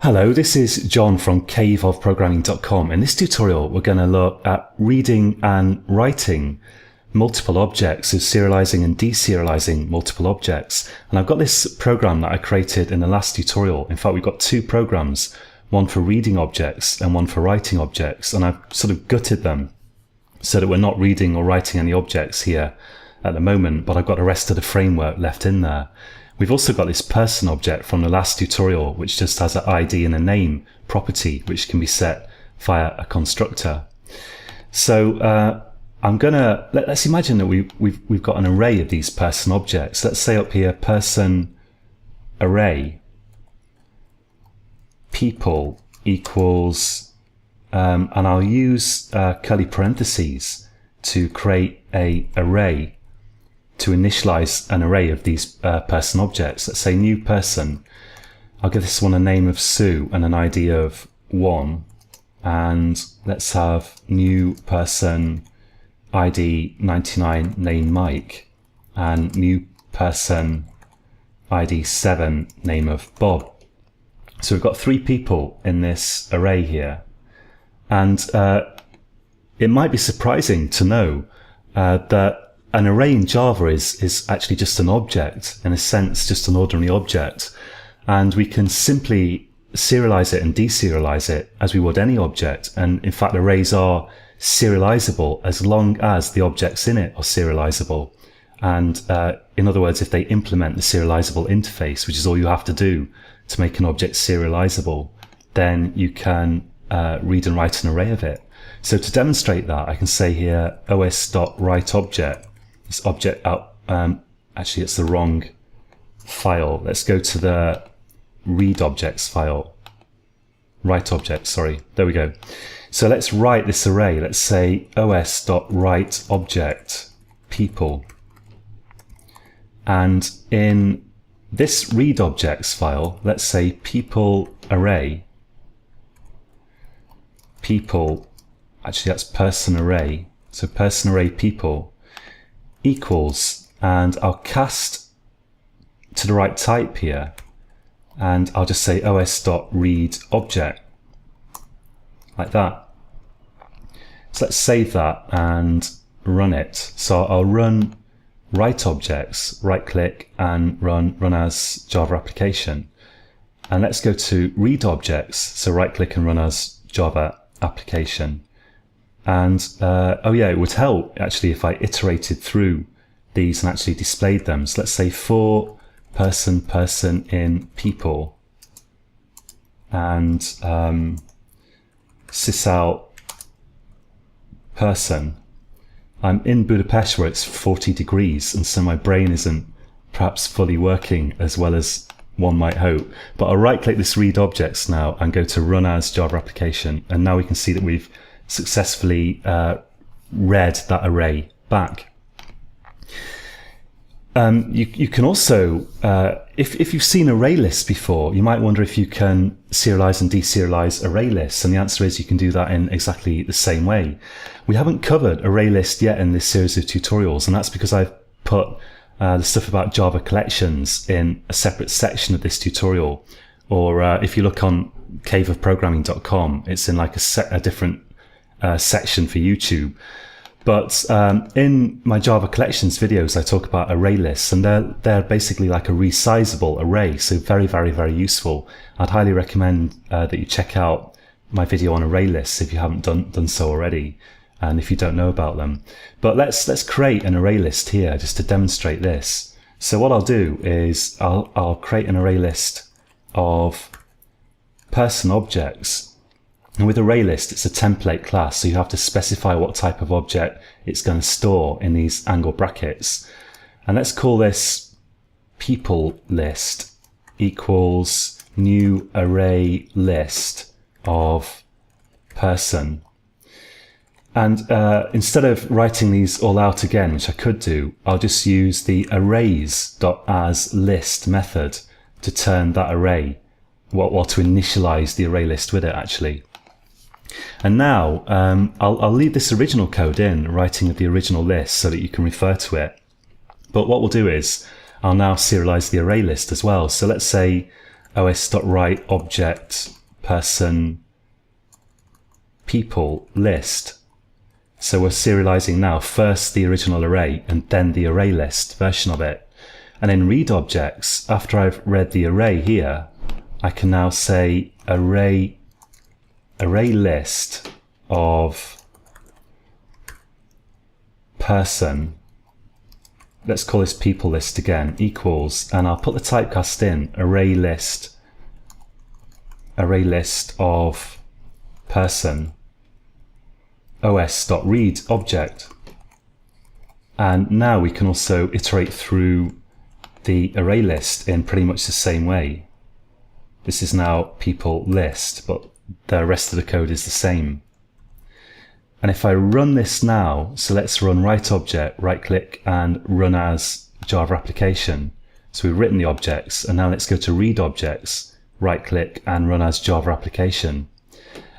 Hello, this is John from caveofprogramming.com. In this tutorial, we're going to look at reading and writing multiple objects, so serializing and deserializing multiple objects. And I've got this program that I created in the last tutorial. In fact, we've got two programs, one for reading objects and one for writing objects. And I've sort of gutted them so that we're not reading or writing any objects here at the moment, but I've got the rest of the framework left in there. We've also got this person object from the last tutorial, which just has an ID and a name property, which can be set via a constructor. So let's imagine that we've got an array of these person objects. Let's say up here, person array people equals, and I'll use curly parentheses to create a array, to initialize an array of these person objects. Let's say new person. I'll give this one a name of Sue and an ID of 1. And let's have new person ID 99 name Mike, and new person ID 7 name of Bob. So we've got 3 people in this array here. And it might be surprising to know that an array in Java is actually just an object, in a sense, just an ordinary object. And we can simply serialize it and deserialize it as we would any object. And in fact, arrays are serializable as long as the objects in it are serializable. And in other words, if they implement the serializable interface, which is all you have to do to make an object serializable, then you can read and write an array of it. So to demonstrate that, I can say here os.writeObject. This object out, actually it's the wrong file. Let's go to the read objects file. Write object, sorry. There we go. So let's write this array. Let's say os.writeObject people. And in this read objects file, let's say people array. People, actually that's person array. So person array people equals, and I'll cast to the right type here, and I'll just say os.readObject, like that. So let's save that and run it. So I'll run write objects, right click and run as Java application. And let's go to read objects, so right click and run as Java application. And oh yeah, it would help actually if I iterated through these and actually displayed them. So let's say for person in people, and sysout person. I'm in Budapest where it's 40 degrees, and so my brain isn't perhaps fully working as well as one might hope. But I'll right click this read objects now and go to run as Java application, and now we can see that we've successfully read that array back. You can also, if you've seen array lists before, you might wonder if you can serialize and deserialize array lists, and the answer is you can do that in exactly the same way. We haven't covered array list yet in this series of tutorials, and that's because I've put the stuff about Java collections in a separate section of this tutorial, or if you look on caveofprogramming.com, it's in like a different section for YouTube. But in my Java collections videos, I talk about array lists, and they're basically like a resizable array, so very, very, very useful. I'd highly recommend that you check out my video on array lists if you haven't done so already, and if you don't know about them. But let's create an array list here just to demonstrate this. So what I'll do is I'll create an array list of person objects. And with array list, it's a template class, so you have to specify what type of object it's going to store in these angle brackets. And let's call this people list equals new array list of person. And instead of writing these all out again, which I could do, I'll just use the arrays.asList method to turn that array, or to initialize the array list with it actually. And now I'll leave this original code in, writing of the original list, so that you can refer to it. But what we'll do is I'll now serialize the array list as well. So let's say os.write object person people list. So we're serializing now first the original array and then the array list version of it. And in read objects, after I've read the array here, I can now say array list of person, let's call this people list again, equals, and I'll put the typecast in, array list of person os.read object. And now we can also iterate through the array list in pretty much the same way. This is now people list, but the rest of the code is the same. And if I run this now, so let's run write object, right click and run as Java application. So we've written the objects, and now let's go to read objects, right click and run as Java application.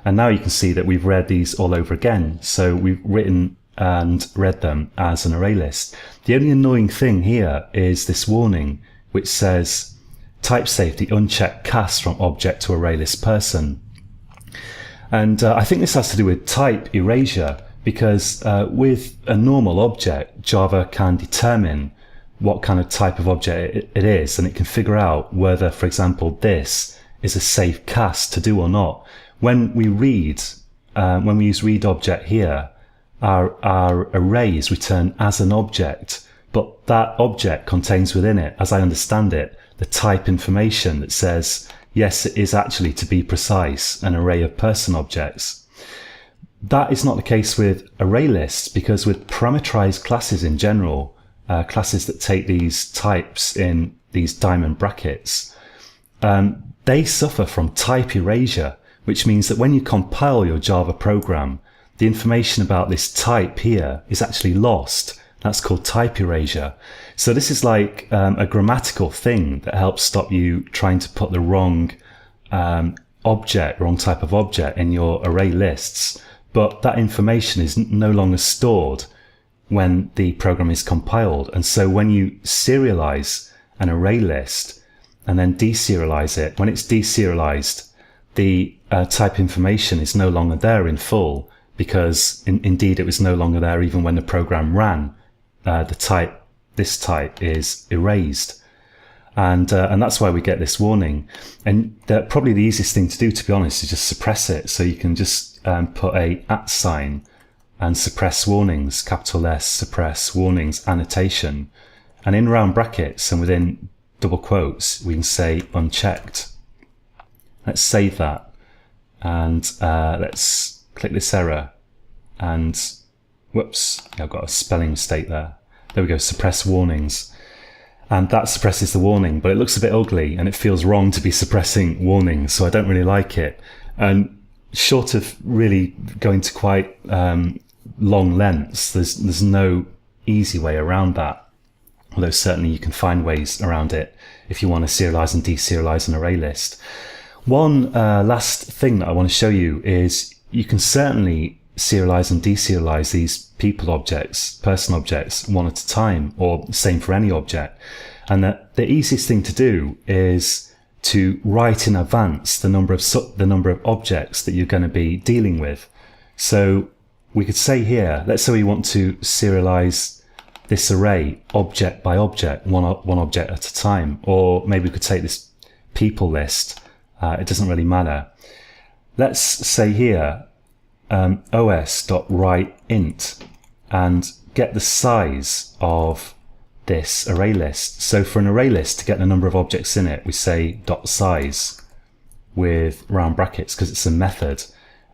And now you can see that we've read these all over again. So we've written and read them as an array list. The only annoying thing here is this warning, which says type safety uncheck cast from object to array list person. And I think this has to do with type erasure, because with a normal object, Java can determine what kind of type of object it is, and it can figure out whether, for example, this is a safe cast to do or not. When we read, when we use read object here, our array is returned as an object, but that object contains within it, as I understand it, the type information that says, yes, it is actually, to be precise, an array of person objects. That is not the case with array lists, because with parameterized classes in general, classes that take these types in these diamond brackets, they suffer from type erasure, which means that when you compile your Java program, the information about this type here is actually lost. That's called type erasure. So this is like a grammatical thing that helps stop you trying to put the wrong wrong type of object in your array lists. But that information is no longer stored when the program is compiled. And so when you serialize an array list and then deserialize it, when it's deserialized, the type information is no longer there in full, because indeed it was no longer there even when the program ran. This type is erased. And that's why we get this warning. And probably the easiest thing to do, to be honest, is just suppress it. So you can just put a @ sign and suppress warnings, capital S, suppress warnings, annotation. And in round brackets and within double quotes, we can say unchecked. Let's save that. And let's click this error. And whoops, I've got a spelling mistake there. There we go, suppress warnings. And that suppresses the warning, but it looks a bit ugly and it feels wrong to be suppressing warnings, so I don't really like it. And short of really going to quite long lengths, there's no easy way around that. Although certainly you can find ways around it if you want to serialize and deserialize an array list. One last thing that I want to show you is you can certainly serialize and deserialize these people objects, person objects, one at a time, or same for any object. And the easiest thing to do is to write in advance the number of objects that you're going to be dealing with. So we could say here, let's say we want to serialize this array object by object, one object at a time, or maybe we could take this people list. It doesn't really matter. Let's say here os.write int and get the size of this array list. So for an array list, to get the number of objects in it, we say .size with round brackets because it's a method.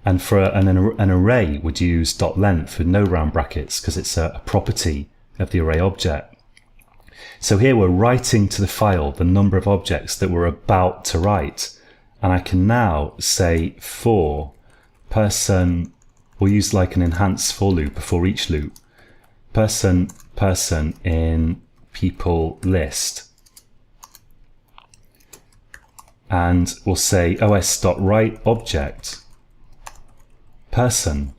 And for an array, would use .length with no round brackets because it's a property of the array object. So here we're writing to the file the number of objects that we're about to write. And I can now say for person, we'll use like an enhanced for loop, a for each loop, person in people list. And we'll say os.write object person.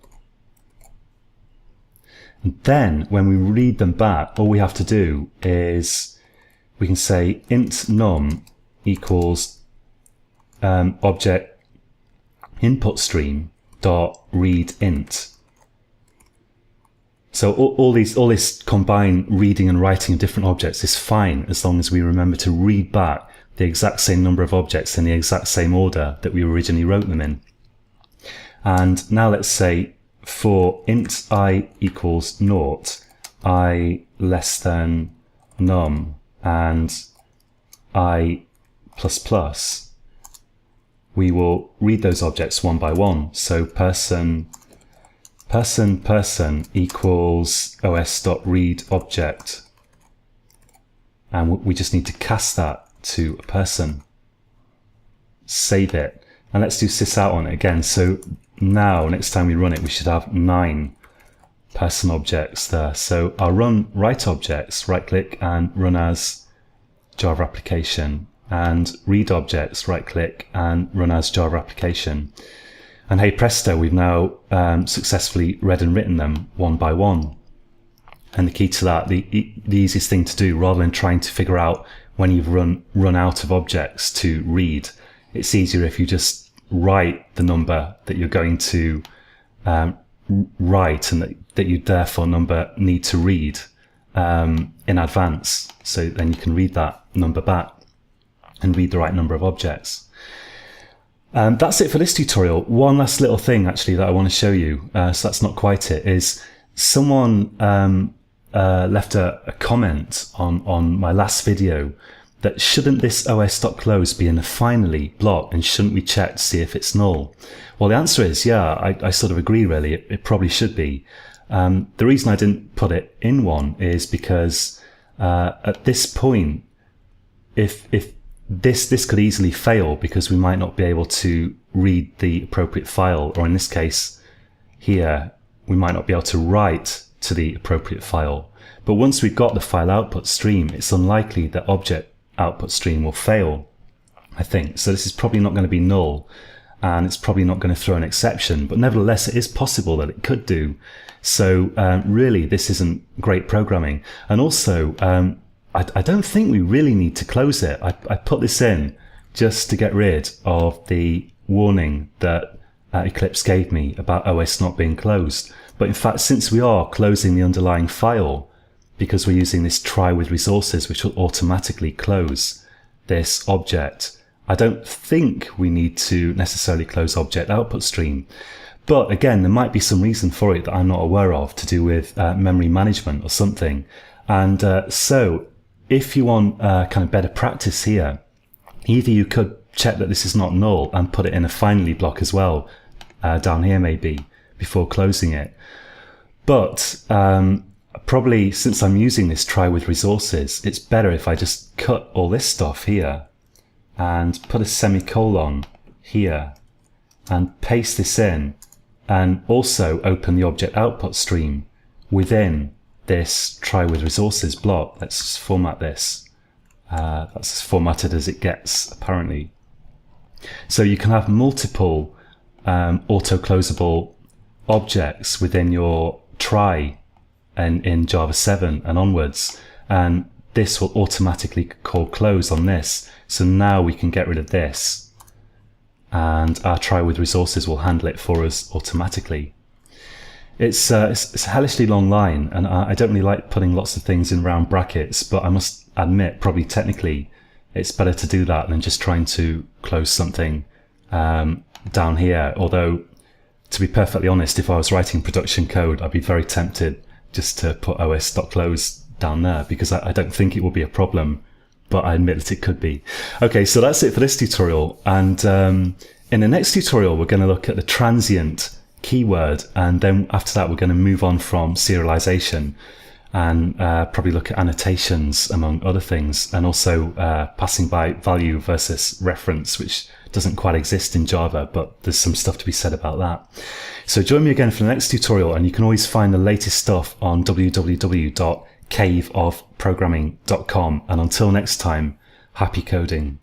And then when we read them back, all we have to do is we can say int num equals object input stream dot read int. So all this combined reading and writing of different objects is fine as long as we remember to read back the exact same number of objects in the exact same order that we originally wrote them in. And now let's say for int I equals 0, I less than num, and I plus plus, we will read those objects one by one. So person equals os.read object, and we just need to cast that to a person. Save it, and let's do sysout on it again. So now next time we run it, we should have 9 person objects there. So I'll run write objects, right click and run as Java application, and read objects, right click and run as Java application. And hey presto, we've now successfully read and written them one by one. And the key to that, the easiest thing to do, rather than trying to figure out when you've run out of objects to read, it's easier if you just write the number that you're going to write, and that you therefore need to read in advance. So then you can read that number back and read the right number of objects. That's it for this tutorial. One last little thing actually that I want to show you, so that's not quite it, is someone left a comment on my last video that shouldn't this os.close be in a finally block, and shouldn't we check to see if it's null? Well, the answer is yeah, I sort of agree really, it probably should be. The reason I didn't put it in one is because at this point, if this could easily fail, because we might not be able to read the appropriate file, or in this case here, we might not be able to write to the appropriate file. But once we've got the file output stream, it's unlikely that object output stream will fail, I think. So this is probably not going to be null, and it's probably not going to throw an exception, but nevertheless it is possible that it could do. So really this isn't great programming. And also I don't think we really need to close it. I put this in just to get rid of the warning that Eclipse gave me about OS not being closed. But in fact, since we are closing the underlying file, because we're using this try with resources, which will automatically close this object, I don't think we need to necessarily close object output stream. But again, there might be some reason for it that I'm not aware of, to do with memory management or something. And so if you want kind of better practice here, either you could check that this is not null and put it in a finally block as well, down here maybe, before closing it. But probably, since I'm using this try with resources, it's better if I just cut all this stuff here and put a semicolon here and paste this in, and also open the object output stream within this try with resources block. Let's just format this. That's as formatted as it gets, apparently. So you can have multiple auto-closable objects within your try and in Java 7 and onwards, and this will automatically call close on this. So now we can get rid of this, and our try with resources will handle it for us automatically. It's a hellishly long line, and I don't really like putting lots of things in round brackets, but I must admit, probably technically, it's better to do that than just trying to close something down here. Although, to be perfectly honest, if I was writing production code, I'd be very tempted just to put os.close down there, because I don't think it will be a problem, but I admit that it could be. Okay, so that's it for this tutorial, and in the next tutorial we're going to look at the transient keyword, and then after that we're going to move on from serialization and probably look at annotations among other things, and also passing by value versus reference, which doesn't quite exist in Java, but there's some stuff to be said about that. So join me again for the next tutorial, and you can always find the latest stuff on www.caveofprogramming.com. And until next time, happy coding.